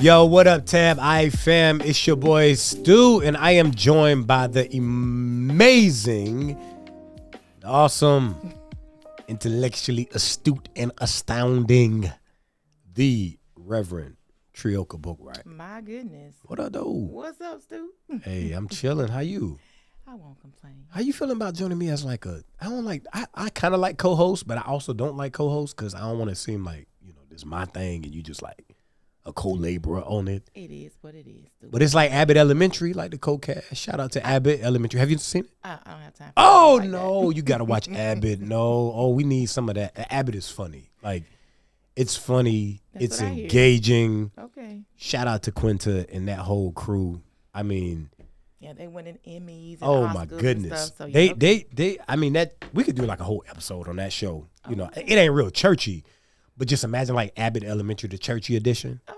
Yo, what up, Tab? I fam, it's your boy Stu, and I am joined by the amazing, awesome, intellectually astute and astounding, the Reverend Trioka Bookright. My goodness. What up, though? What's up, Stu? Hey, I'm chilling. How you? I won't complain. How you feeling about joining me as like I kind of like co-host, but I also don't like co-host because I don't want to seem like, this is my thing and you just like a co-laborer on it. It is what it is, Stu. But it's like Abbott Elementary, like the co-cast. Shout out to Abbott Elementary. Have you seen it? I don't have time for Oh, like no. that. You got to watch Abbott. No. Oh, we need some of that. Abbott is funny. Like, it's funny. That's It's what I hear. engaging. Okay. Shout out to Quinta and that whole crew. I mean, Yeah, they winning Emmys and oh Oscars my and goodness. stuff, so They I mean, that we could do like a whole episode on that show. It ain't real churchy, but just imagine like Abbott Elementary, the churchy edition. Okay.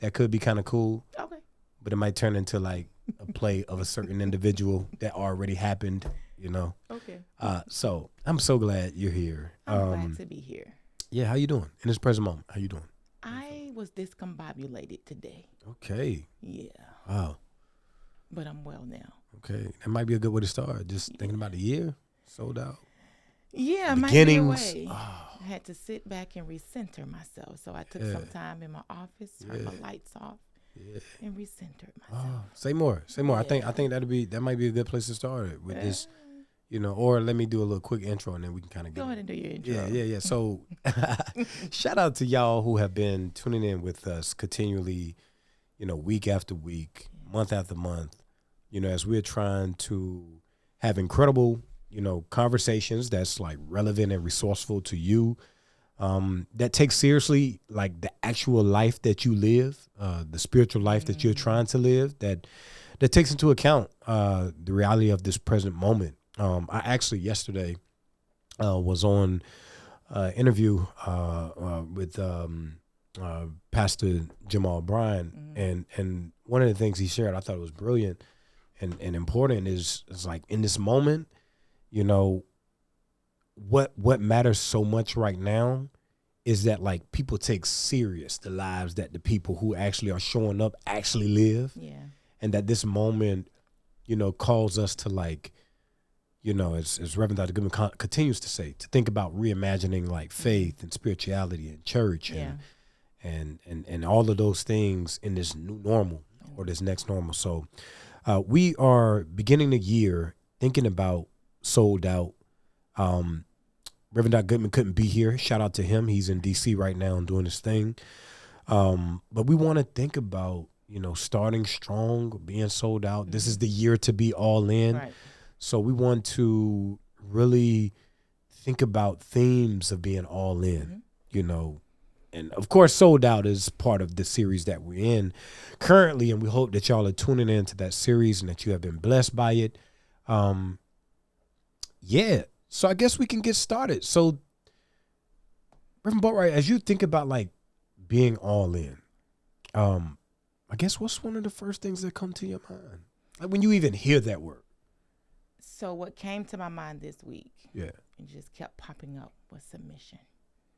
That could be kind of cool. Okay. But it might turn into like a play of a certain individual that already happened, Okay. So I'm so glad you're here. I'm glad to be here. Yeah, how you doing in this present moment? How you doing? I was discombobulated today. Okay. Yeah. Wow. But I'm well now. Okay. That might be a good way to start. Just thinking about the year, sold out. Yeah, might Beginnings. be a way. Oh. I had to sit back and recenter myself. So I took some time in my office, turned my lights off, and recentered myself. Oh, say more. I think that might be a good place to start it with this, or let me do a little quick intro and then we can kind of Go ahead and do your intro. Yeah. So shout out to y'all who have been tuning in with us continually, week after week, month after month, as we're trying to have incredible, conversations that's like relevant and resourceful to you, that takes seriously like the actual life that you live, the spiritual life that you're trying to live, that takes into account the reality of this present moment. I actually yesterday was on interview with Pastor Jamal Bryan, and one of the things he shared, I thought it was brilliant and important is like in this moment, what matters so much right now is that like people take serious the lives that the people who actually are showing up actually live. Yeah. And that this moment, calls us to like, as Reverend Dr. Goodman continues to say, to think about reimagining like faith and spirituality and church and all of those things in this new normal or this next normal. So we are beginning the year thinking about sold out. Reverend Dr. Goodman couldn't be here. Shout out to him. He's in D.C. right now and doing his thing. But we want to think about, starting strong, being sold out. Mm-hmm. This is the year to be all in. Right. So we want to really think about themes of being all in, And, of course, Sold Out is part of the series that we're in currently, and we hope that y'all are tuning into that series and that you have been blessed by it. So I guess we can get started. So, Reverend Boatwright, as you think about, like, being all in, I guess what's one of the first things that come to your mind? Like, when you even hear that word. So what came to my mind this week, and just kept popping up, was submission.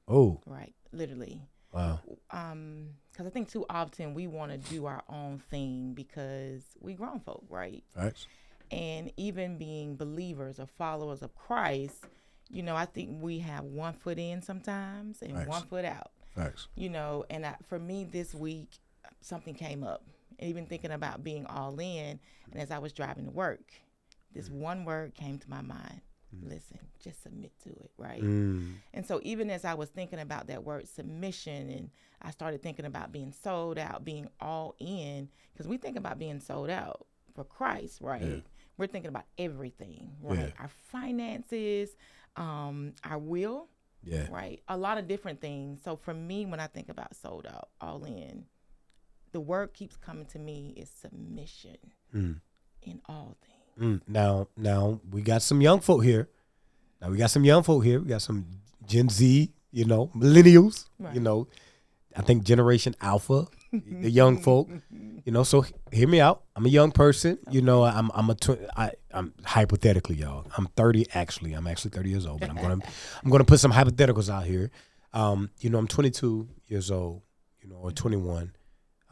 Oh. Right, literally. Wow. Because I think too often we want to do our own thing because we grown folk, right? Right. And even being believers or followers of Christ, I think we have one foot in sometimes and one foot out. Thanks. And for me this week, something came up. And even thinking about being all in, and as I was driving to work, this one word came to my mind. Listen, just submit to it, right? And so even as I was thinking about that word submission, and I started thinking about being sold out, being all in, because we think about being sold out for Christ, right? Yeah. We're thinking about everything, right? Yeah. Our finances, our will, right? A lot of different things. So for me, when I think about sold out, all in, the word keeps coming to me is submission in all things. Now we got some young folk here. We got some Gen Z, millennials, Right. I think Generation Alpha, the young folk, so hear me out. I'm a young person, I'm hypothetically, y'all. I'm 30 actually. I'm actually 30 years old, but I'm going to put some hypotheticals out here. I'm 22 years old, or 21.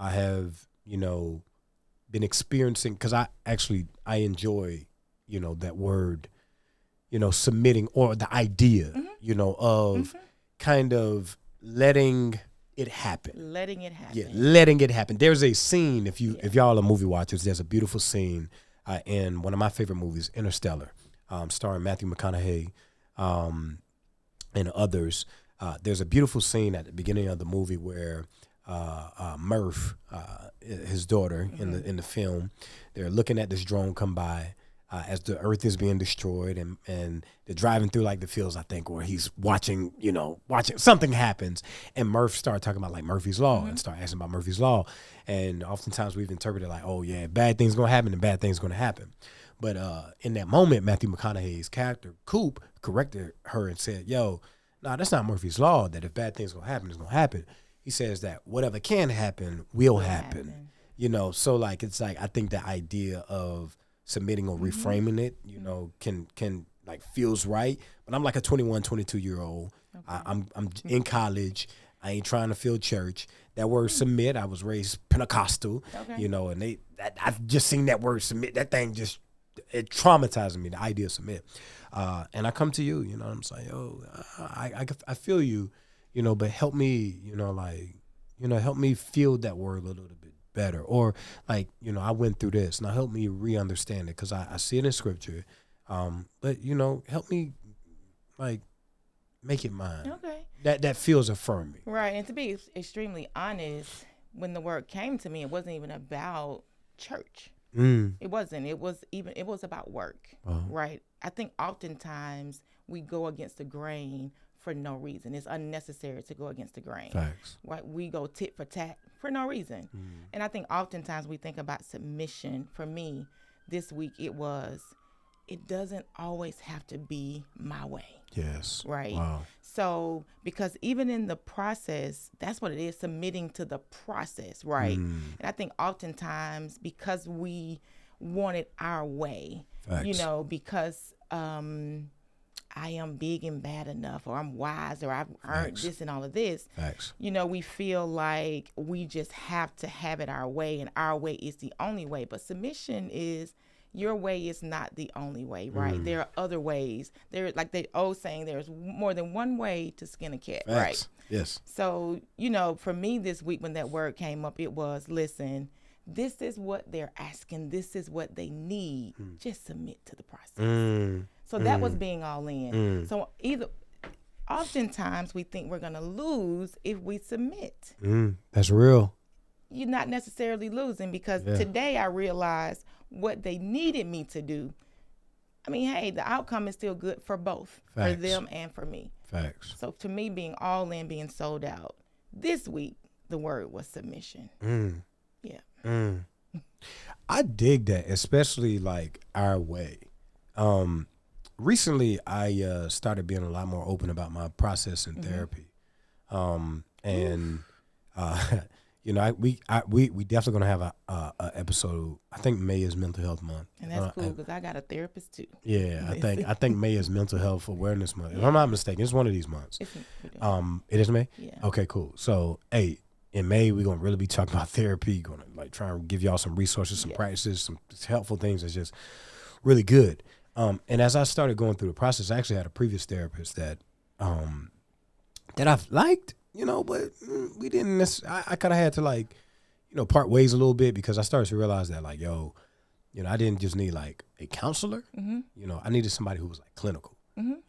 I have, been experiencing, because I enjoy, that word, submitting, or the idea, of kind of letting it happen. Letting it happen. Yeah, letting it happen. There's a scene, if y'all are movie watchers, there's a beautiful scene in one of my favorite movies, Interstellar, starring Matthew McConaughey and others. There's a beautiful scene at the beginning of the movie where Murph, his daughter, in the film, they're looking at this drone come by as the Earth is being destroyed, and they're driving through like the fields, I think, or he's watching something happens, and Murph started talking about like Murphy's Law and start asking about Murphy's Law, and oftentimes we've interpreted like, oh yeah, bad things gonna happen and bad things gonna happen, but in that moment, Matthew McConaughey's character Coop corrected her and said, yo, no, that's not Murphy's Law, that if bad things gonna happen, it's gonna happen. He says that whatever can happen will happen. So like it's like I think the idea of submitting or reframing it, can like feels right. But I'm like a 21, 22-year-old. Okay. I'm in college. I ain't trying to fill church. That word submit, I was raised Pentecostal, and I've just seen that word submit. That thing it traumatizes me, the idea of submit. And I come to you, I'm saying, yo, I feel you, but help me, help me feel that word a little bit better. Or like, I went through this. Now help me re-understand it, because I see it in scripture. But, help me, like, make it mine. Okay. That feels affirming. Right. And to be extremely honest, when the word came to me, it wasn't even about church. It wasn't. It was about work. Right. I think oftentimes we go against the grain for no reason. It's unnecessary to go against the grain. Facts. Right. We go tit for tat for no reason. And I think oftentimes we think about submission. For me, this week it doesn't always have to be my way. Yes. Right. Wow. So, because even in the process, that's what it is, submitting to the process, right? And I think oftentimes because we want it our way, Facts. Because I am big and bad enough, or I'm wise, or I've earned this and all of this. Facts. We feel like we just have to have it our way, and our way is the only way. But submission is, your way is not the only way, right? There are other ways. There, like the old saying, there's more than one way to skin a cat, Facts. right? Yes. So, for me this week when that word came up, it was, listen, this is what they're asking. This is what they need. Just submit to the process. So that was being all in. So oftentimes we think we're going to lose if we submit. That's real. You're not necessarily losing, because today I realized what they needed me to do. I mean, hey, the outcome is still good for both, for them and for me. Facts. So to me, being all in, being sold out, this week, the word was submission. Yeah. I dig that, especially like our way. Recently, I started being a lot more open about my process in therapy. We definitely gonna have a episode. I think May is Mental Health Month, and that's cool because I got a therapist too. Yeah, I think May is Mental Health Awareness Month. If I'm not mistaken, it's one of these months. It is May. Yeah. Okay, cool. So, hey, in May we're gonna really be talking about therapy. Gonna like try and give y'all some resources, some practices, some helpful things that's just really good. And as I started going through the process, I actually had a previous therapist that I've liked. But we didn't necessarily, I kind of had to like, part ways a little bit, because I started to realize that like, I didn't just need like a counselor, I needed somebody who was like clinical, who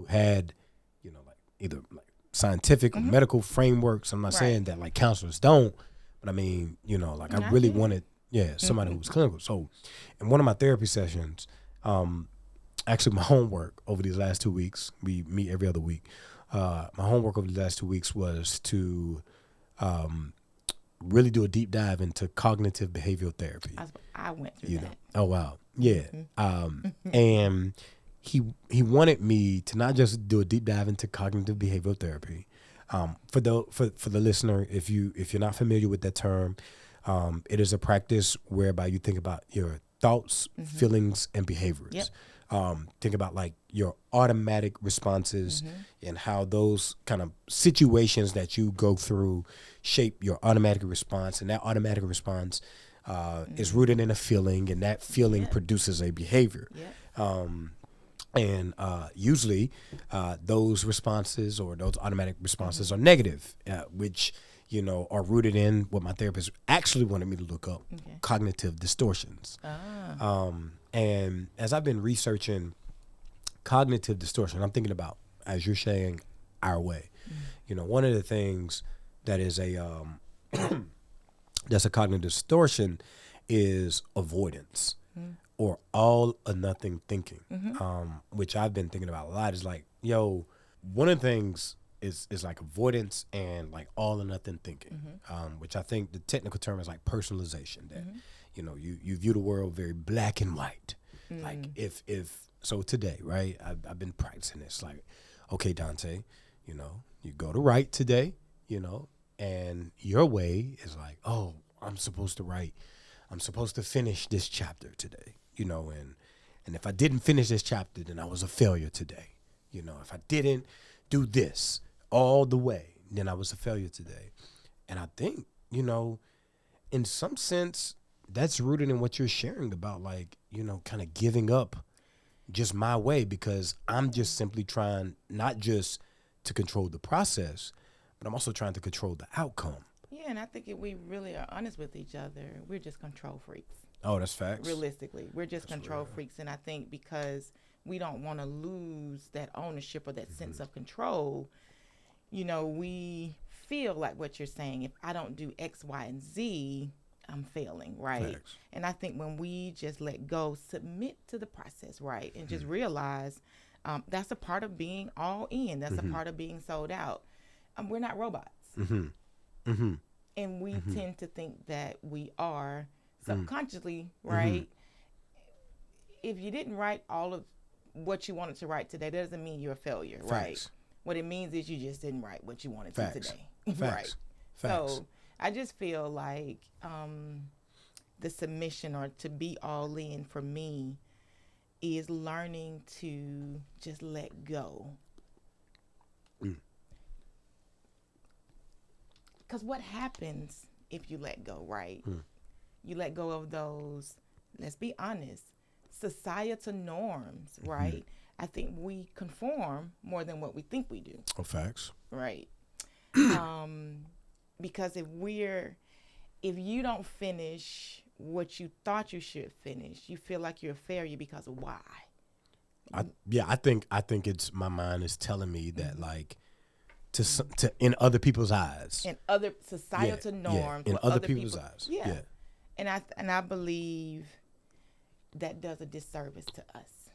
had, like either like scientific or medical frameworks. I'm not saying that like counselors don't, but I mean, like I really wanted, somebody who was clinical. So in one of my therapy sessions, actually my homework over these last 2 weeks, we meet every other week. My homework over the last 2 weeks was to really do a deep dive into cognitive behavioral therapy. I went through that. Oh, wow. Yeah. And he wanted me to not just do a deep dive into cognitive behavioral therapy. For the listener, if you're not familiar with that term, it is a practice whereby you think about your thoughts, feelings, and behaviors. Yep. think about like your automatic responses and how those kind of situations that you go through shape your automatic response, and that automatic response is rooted in a feeling, and that feeling produces a behavior. And usually those responses or those automatic responses are negative, which, are rooted in what my therapist actually wanted me to look up, cognitive distortions. And as I've been researching cognitive distortion, I'm thinking about, as you're saying, our way. One of the things that is that's a cognitive distortion is avoidance. Or all or nothing thinking, which I've been thinking about a lot. Is like, one of the things is like avoidance and like all or nothing thinking, which I think the technical term is like personalization. That you view the world very black and white. Like if so today, right? I've been practicing this. Like, okay, Dante, you go to write today, and your way is like, oh, I'm supposed to finish this chapter today. And if I didn't finish this chapter, then I was a failure today. If I didn't do this all the way, then I was a failure today. And I think, in some sense, that's rooted in what you're sharing about, like, kind of giving up just my way, because I'm just simply trying not just to control the process, but I'm also trying to control the outcome. Yeah, and I think if we really are honest with each other, we're just control freaks. Oh, that's facts. Realistically, we're just control freaks. And I think because we don't want to lose that ownership or that sense of control, we feel like what you're saying, if I don't do X, Y, and Z, I'm failing, right? Facts. And I think when we just let go, submit to the process, right? And just realize that's a part of being all in. That's a part of being sold out. We're not robots. And we tend to think that we are subconsciously, right? If you didn't write all of what you wanted to write today, that doesn't mean you're a failure, Facts. Right? What it means is you just didn't write what you wanted Facts. To today. Facts. Right. Facts. So I just feel like the submission or to be all in for me is learning to just let go. Because what happens if you let go, right? You let go of those, let's be honest, societal norms, right? I think we conform more than what we think we do. Oh, facts. Right. Because if you don't finish what you thought you should finish, you feel like you're a failure because of why? I think it's my mind is telling me that like to in other people's eyes, in other societal norms, in other people's eyes, and I believe that does a disservice to us,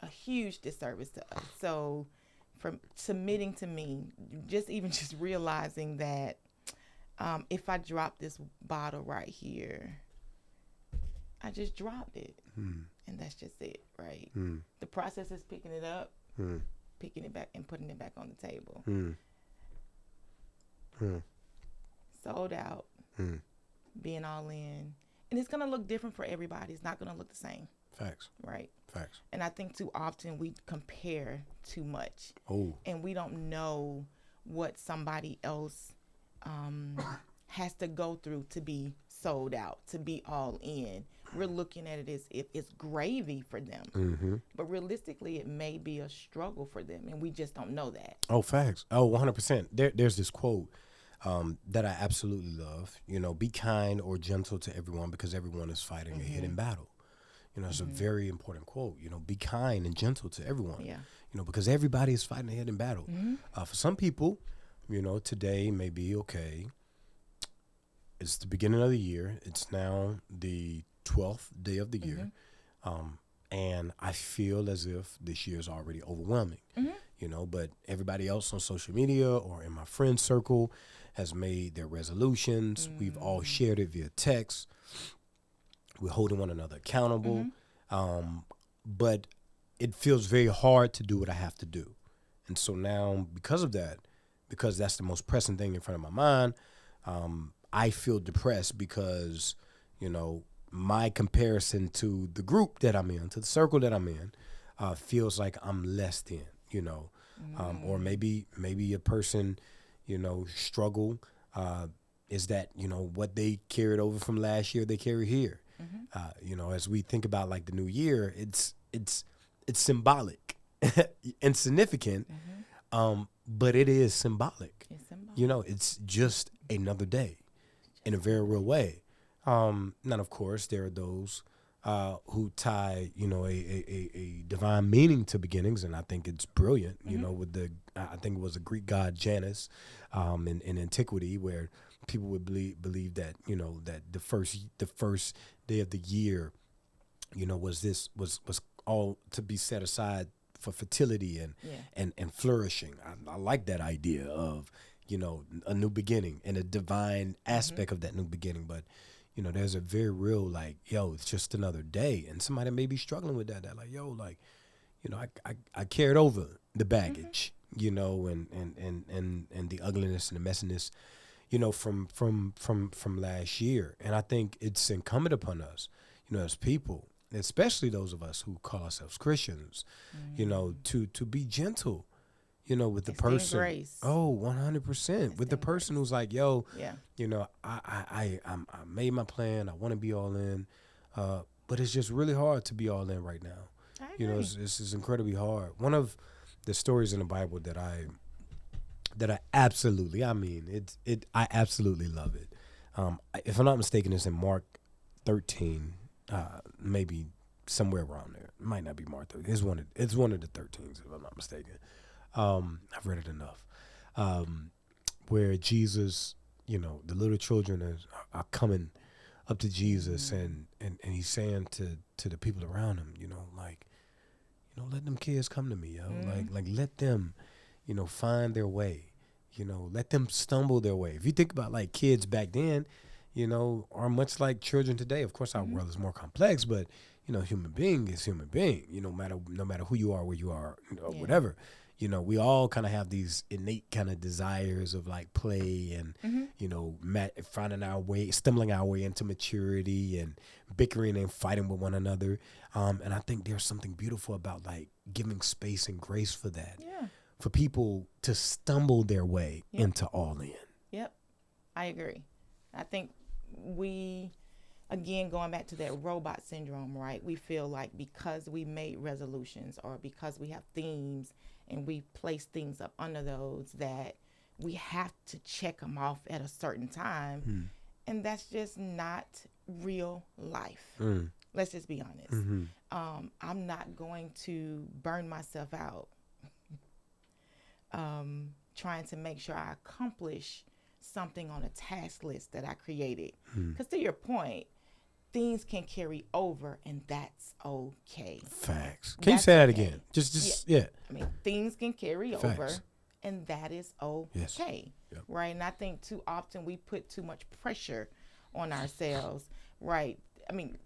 a huge disservice to us. So, from submitting to me, just realizing that if I drop this bottle right here, I just dropped it, and that's just it, right? The process is picking it up. Picking it back and putting it back on the table. Sold out, being all in. And it's going to look different for everybody. It's not going to look the same. Facts. Right? Facts. And I think too often we compare too much. Oh. And we don't know what somebody else has to go through to be sold out, to be all in. We're looking at it as if it's gravy for them. But realistically, it may be a struggle for them, and we just don't know that. Oh, facts. Oh, 100%. There's this quote that I absolutely love. Be kind or gentle to everyone because everyone is fighting a hidden battle. It's a very important quote. Be kind and gentle to everyone. Yeah. Because everybody is fighting a hidden battle. For some people, today may be okay. It's the beginning of the year. It's now the 12th day of the year. And I feel as if this year is already overwhelming, but everybody else on social media or in my friend circle has made their resolutions. We've all shared it via text. We're holding one another accountable. But it feels very hard to do what I have to do. And so now because of that, because that's the most pressing thing in front of my mind, I feel depressed because, my comparison to the group that I'm in, to the circle that I'm in, feels like I'm less than, or maybe a person, struggle, is that, what they carried over from last year, they carry here. As we think about like the new year, it's symbolic and significant, but it is symbolic. It's symbolic. It's just another day in a very real way. Now, of course, there are those who tie, a divine meaning to beginnings, and I think it's brilliant. With I think it was a Greek god Janus, in antiquity, where people would believe that that the first day of the year, was all to be set aside for fertility and flourishing. I like that idea of a new beginning and a divine aspect of that new beginning, but. There's a very real like, it's just another day, and somebody may be struggling with that. That like, I carried over the baggage, and the ugliness and the messiness, from last year. And I think it's incumbent upon us, as people, especially those of us who call ourselves Christians, to be gentle. With the person. Grace. Oh, 100%. With the person who's like, yeah. I made my plan. I want to be all in, but it's just really hard to be all in right now. I agree. It's incredibly hard. One of the stories in the Bible that I absolutely, I absolutely love it. If I'm not mistaken, it's in Mark 13, maybe somewhere around there. It might not be Mark 13. It's one of the 13s, if I'm not mistaken. I've read it enough, where Jesus, the little children are coming up to Jesus, and he's saying to the people around him, let them kids come to me, like let them, find their way, let them stumble their way. If you think about like kids back then, are much like children today. Of course, our world is more complex, but human being is human being. No matter who you are, where you are, whatever. We all kind of have these innate kind of desires of like play and, finding our way, stumbling our way into maturity and bickering and fighting with one another. And I think there's something beautiful about like giving space and grace for that. Yeah. For people to stumble their way into all in. Yep. I agree. I think again, going back to that robot syndrome, right? We feel like because we made resolutions or because we have themes and we place things up under those, that we have to check them off at a certain time. And that's just not real life. Let's just be honest. I'm not going to burn myself out trying to make sure I accomplish something on a task list that I created. Because to your point, things can carry over, and that's okay. Facts. Can you say that again? Just. I mean, things can carry Facts. over, and that is okay. Yes. Yep. Right? And I think too often we put too much pressure on ourselves, right? I mean,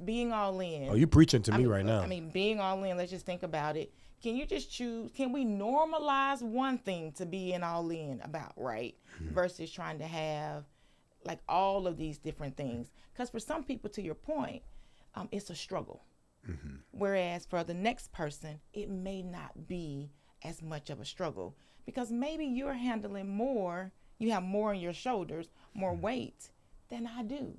being all in. Oh, you're preaching to me right now. I mean, being all in, let's just think about it. Can you just choose? Can we normalize one thing to be all in about, right? Versus trying to have like all of these different things. Because for some people, to your point, it's a struggle. Whereas for the next person, it may not be as much of a struggle because maybe you're handling more, you have more on your shoulders, more weight than I do.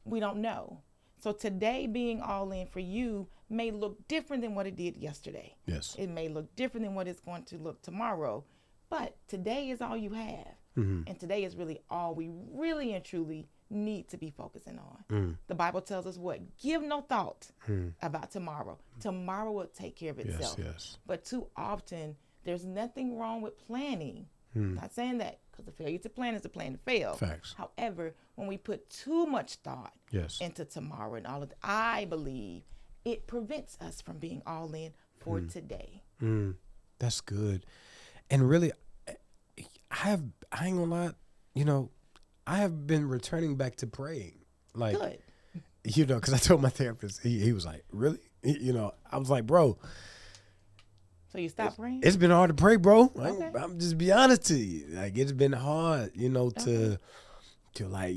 We don't know. So today being all in for you may look different than what it did yesterday. Yes. It may look different than what it's going to look tomorrow. But today is all you have. And today is really all we really and truly need to be focusing on. The Bible tells us what? Give no thought about tomorrow. Tomorrow will take care of itself. Yes. But too often, there's nothing wrong with planning. Not saying that, because the failure to plan is the plan to fail. Facts. However, when we put too much thought into tomorrow and all of that, I believe it prevents us from being all in for today. That's good. And really, I ain't gonna lie, I have been returning back to praying. Like, Good. Because I told my therapist, he was like, really? I was like, bro. So you stopped praying? It's been hard to pray, bro. Okay. I'm just be honest to you. Like, it's been hard, to like,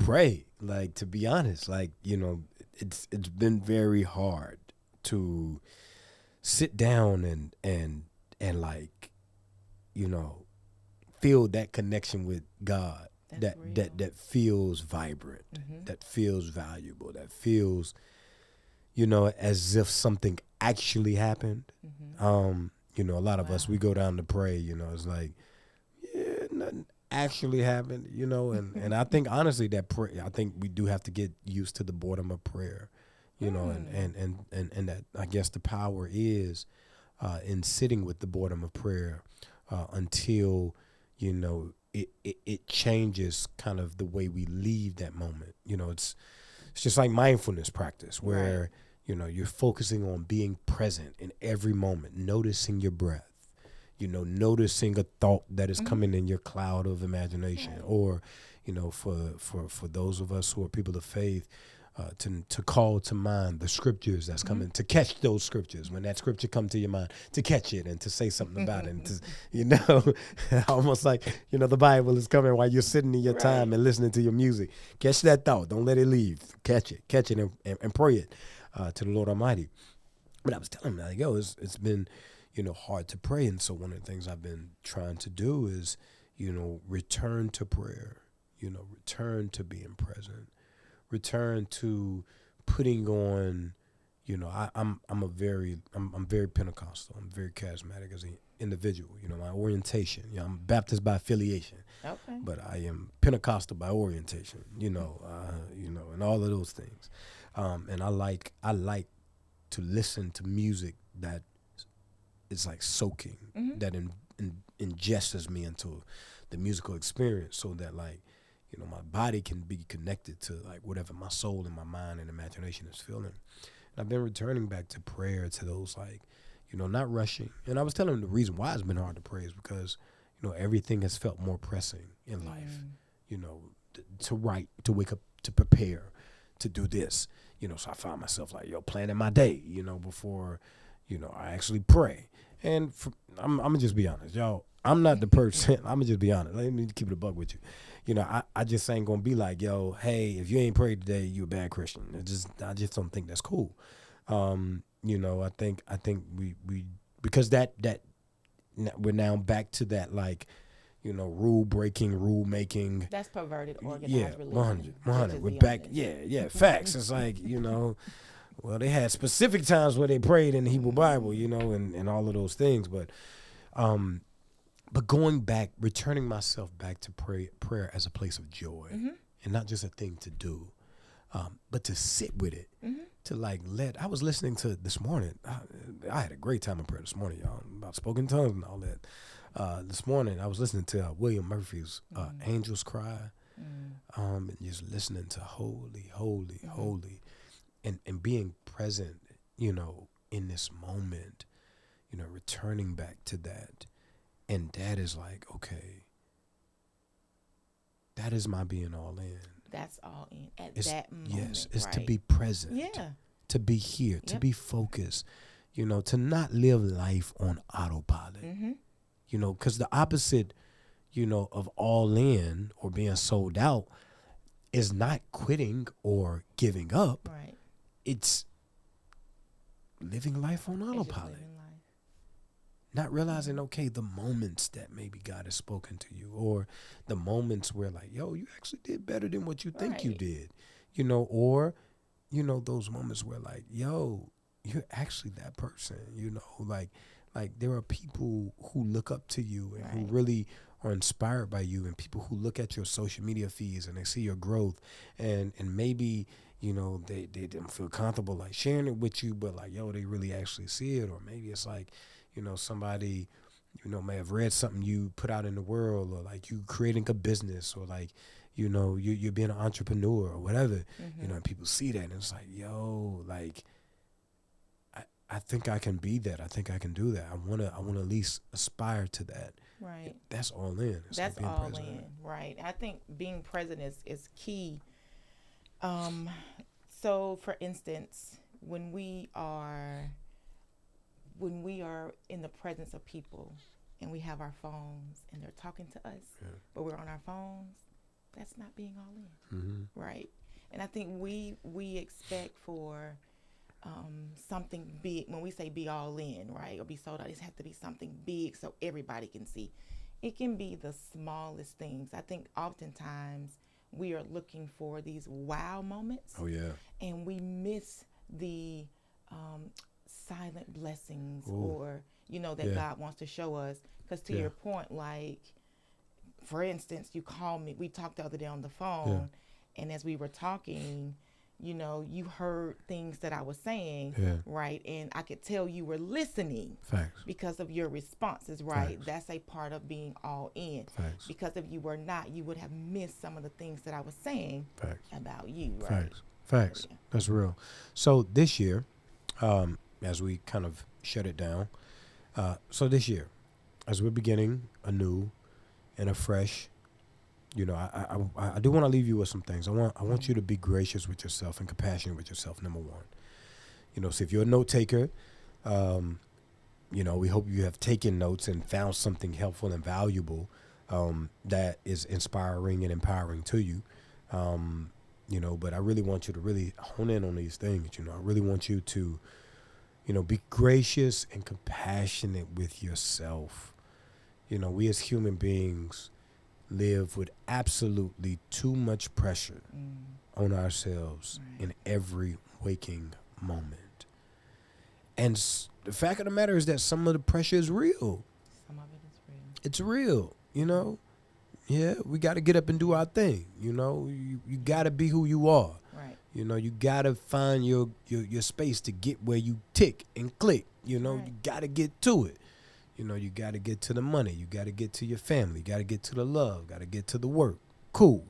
pray. Like, to be honest, like, it's been very hard to sit down and like, feel that connection with God. That's real. That feels vibrant, that feels valuable, that feels, as if something actually happened. A lot of us, we go down to pray, it's like, yeah, nothing actually happened, and I think honestly I think we do have to get used to the boredom of prayer, and that I guess the power is in sitting with the boredom of prayer until, it changes kind of the way we leave that moment. It's just like mindfulness practice where, you're focusing on being present in every moment, noticing your breath, noticing a thought that is coming in your cloud of imagination, or, for those of us who are people of faith, to call to mind the scriptures that's coming, to catch those scriptures when that scripture come to your mind, to catch it and to say something about it, and to, almost like, the Bible is coming while you're sitting in your time and listening to your music. Catch that thought. Don't let it leave. Catch it and pray it to the Lord Almighty. But I was telling him, like, it's been, hard to pray. And so one of the things I've been trying to do is, return to prayer, return to being present, return to putting on, I'm very Pentecostal. I'm very charismatic as an individual. My orientation. I'm Baptist by affiliation, but I am Pentecostal by orientation. And all of those things. And I like to listen to music that is like soaking, that ingests me into the musical experience, so that, like, my body can be connected to, like, whatever my soul and my mind and imagination is feeling. And I've been returning back to prayer, to those, like, not rushing. And I was telling him the reason why it's been hard to pray is because, everything has felt more pressing in life, to write, to wake up, to prepare, to do this, so I found myself like, planning my day, before, I actually pray. And I'm going to just be honest, y'all. I'm not the person. I'm going to just be honest. Let me keep it a buck with you. I just ain't going to be like, hey, if you ain't prayed today, you a bad Christian. I just don't think that's cool. I think we because that we're now back to that, like, rule breaking, rule making. That's perverted, organized religion. 100. We're back. Yeah. Facts. It's like, well, they had specific times where they prayed in the Hebrew Bible, and all of those things. But going back, returning myself back to prayer as a place of joy, and not just a thing to do, but to sit with it, to, like, I was listening to this morning. I had a great time in prayer this morning, y'all, about spoken tongues and all that. This morning, I was listening to William Murphy's Angels Cry, and just listening to Holy, Holy, Holy, and being present, in this moment, returning back to that. And that is like, okay, that is my being all in. That's all in at that moment. Yes, it's right? To be present. Yeah. To be here, to be focused, to not live life on autopilot. Because the opposite, of all in or being sold out is not quitting or giving up. Right. It's living life on autopilot. Not realizing, okay, the moments that maybe God has spoken to you, or the moments where, like, you actually did better than what you think you did, or, those moments where, like, you're actually that person, like there are people who look up to you and who really are inspired by you, and people who look at your social media feeds and they see your growth, and maybe, they don't feel comfortable, like, sharing it with you, but, like, they really actually see it. Or maybe it's like, somebody, may have read something you put out in the world, or, like, you creating a business, or, like, you're being an entrepreneur or whatever, and people see that and it's like, like, I think I can be that. I think I can do that. I wanna at least aspire to that. Right. That's all in. It's That's like all present. in. Right. I think being present is key. So for instance, when we are in the presence of people and we have our phones and they're talking to us, but we're on our phones, that's not being all in. Mm-hmm. Right. And I think we expect for something big. When we say be all in, right, or be sold out, it has to be something big so everybody can see. It can be the smallest things. I think oftentimes we are looking for these wow moments. Oh yeah. And we miss the silent blessings. Ooh. Or that Yeah. God wants to show us. Because to your point, like, for instance, you called me, we talked the other day on the phone, and as we were talking, you heard things that I was saying, right? And I could tell you were listening. Facts. Because of your responses, right? Facts. That's a part of being all in. Facts. Because if you were not, you would have missed some of the things that I was saying. Facts. About you, right? Facts. Yeah. That's real. So this year, as we kind of shut it down, so this year, as we're beginning anew and afresh, I do want to leave you with some things. I want you to be gracious with yourself and compassionate with yourself, number one. So if you're a note taker, we hope you have taken notes and found something helpful and valuable that is inspiring and empowering to you. But I really want you to really hone in on these things. I really want you to, be gracious and compassionate with yourself. We as human beings live with absolutely too much pressure on ourselves in every waking moment. And the fact of the matter is that some of the pressure is real. Some of it is real. It's real, Yeah, we got to get up and do our thing, You got to be who you are. Right. You got to find your space to get where you tick and click. You got to get to it. You got to get to the money. You got to get to your family. You got to get to the love. Got to get to the work. Cool.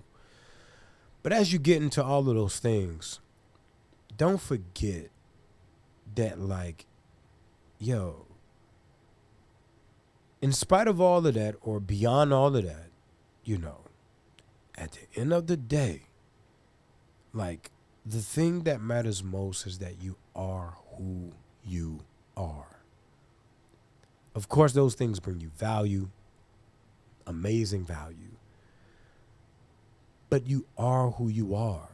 But as you get into all of those things, don't forget that, like, in spite of all of that or beyond all of that, at the end of the day, like, the thing that matters most is that you are who you are. Of course, those things bring you value, amazing value. But you are who you are,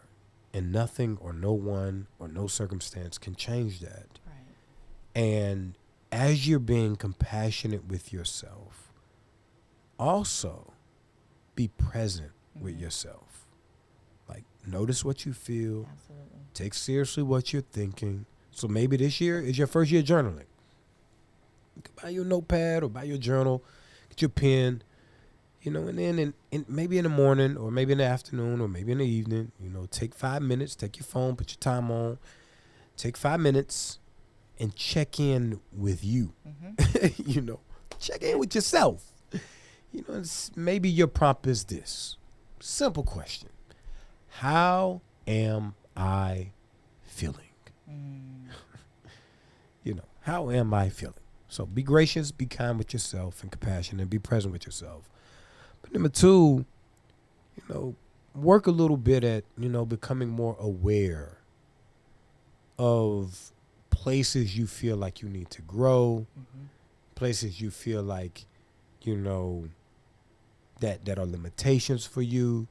and nothing or no one or no circumstance can change that. Right. And as you're being compassionate with yourself, also be present with yourself. Like, notice what you feel. Absolutely. Take seriously what you're thinking. So maybe this year is your first year journaling. You can buy your notepad or buy your journal, get your pen, and then maybe in the morning or maybe in the afternoon or maybe in the evening, take 5 minutes, take your phone, put your time on, take 5 minutes and check in with you. Mm-hmm. Check in with yourself. Maybe your prompt is this. Simple question. How am I feeling? How am I feeling? So be gracious, be kind with yourself and compassionate, and be present with yourself. But number two, work a little bit at, becoming more aware of places you feel like you need to grow, places you feel like, that are limitations for you,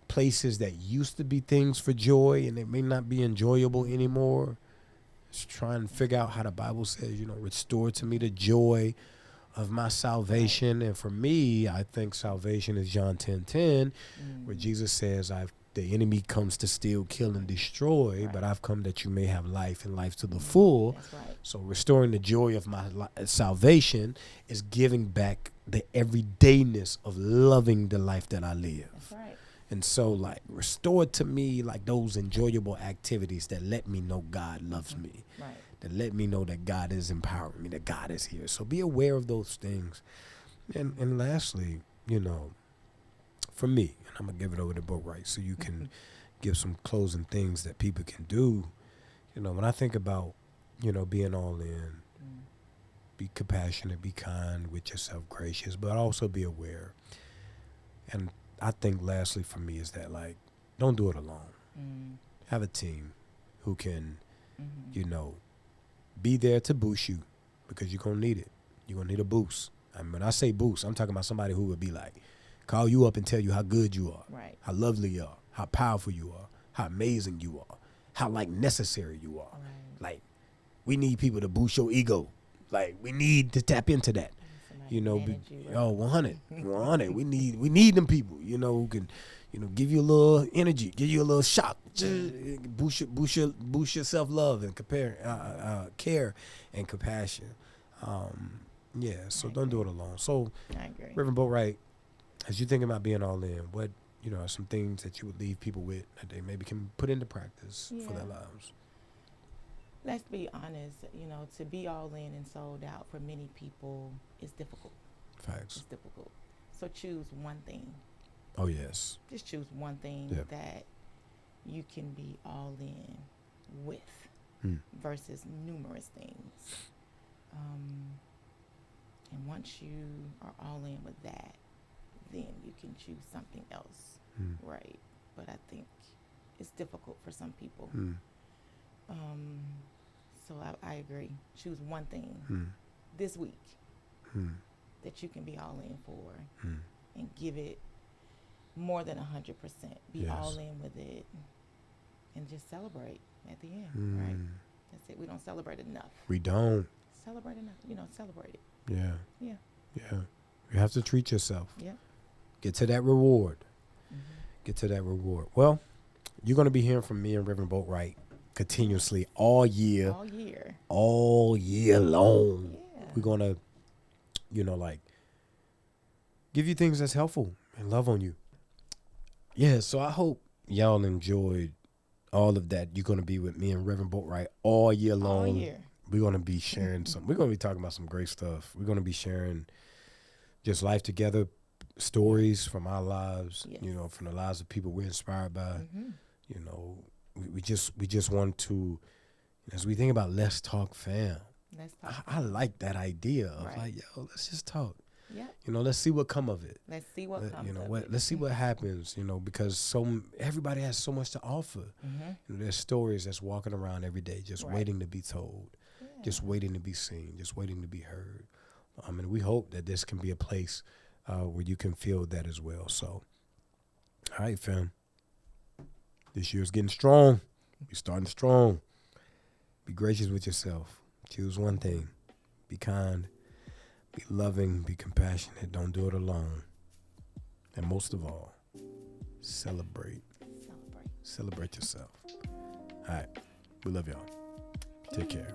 places that used to be things for joy and they may not be enjoyable anymore. Just try and figure out how the Bible says, restore to me the joy of my salvation. And for me, I think salvation is John 10:10, where Jesus says, the enemy comes to steal, kill, and destroy, but I've come that you may have life and life to the full. That's right. So restoring the joy of my salvation is giving back the everydayness of loving the life that I live. That's right. And so, like, restore to me, like, those enjoyable activities that let me know God loves me, Right. that let me know that God is empowering me, that God is here. So be aware of those things. And lastly, for me, and I'm going to give it over to Bo Wright so you can give some closing things that people can do. When I think about, being all in, be compassionate, be kind with yourself, gracious, but also be aware. And I think lastly for me is that, like, don't do it alone. Have a team who can, be there to boost you, because you're going to need it. You're going to need a boost. And when I say boost, I'm talking about somebody who would be like, Call you up and tell you how good you are, Right. how lovely you are, how powerful you are, how amazing you are, how like necessary you are. Right. Like, we need people to boost your ego. Like, we need to tap into that. Somebody You know, manage you, right? 100. We need them people, you know, who can, you know, give you a little energy, give you a little shock, just boost your self love and care and compassion. Yeah, so don't do it alone. So, I agree. Reverend Boatwright, as you think about being all in, what, you know, are some things that you would leave people with that they maybe can put into practice for their Yeah. lives? Let's be honest, you know, to be all in and sold out for many people is difficult. Facts. It's difficult. So choose one thing. Oh, yes. Just choose one thing Yeah. that you can be all in with versus numerous things. And once you are all in with that, then you can choose something else. Right. But I think it's difficult for some people. So I agree. Choose one thing this week that you can be all in for and give it more than 100%. Be Yes. all in with it and just celebrate at the end, right? That's it. We don't celebrate enough. We don't. Celebrate enough. You know, celebrate it. Yeah. Yeah. Yeah. You have to treat yourself. Yep. Get to that reward. Get to that reward. Well, you're going to be hearing from me and Reverend Boatwright continuously all year long. Yeah. We're going to, you know, like, give you things that's helpful and love on you. Yeah, so I hope y'all enjoyed all of that. You're going to be with me and Reverend Boatwright all year long. All year. We're going to be sharing we're going to be talking about some great stuff. We're going to be sharing just life together, stories from our lives, Yes. you know, from the lives of people we're inspired by. You know, we just want to, as we think about Let's Talk Fam, Let's talk. I like that idea of Right. like, yo, let's just talk. Yep. You know, let's see what come of it. Let's see what comes You know of what? it. Let's see what happens. You know, because everybody has so much to offer. You know, there's stories that's walking around every day, just Right. waiting to be told, just waiting to be seen, just waiting to be heard. And we hope that this can be a place where you can feel that as well. So, all right, fam. This year's getting strong. We're starting strong. Be gracious with yourself. Choose one thing. Be kind. Be loving. Be compassionate. Don't do it alone. And most of all, celebrate. Celebrate yourself. All right. We love y'all. Take care.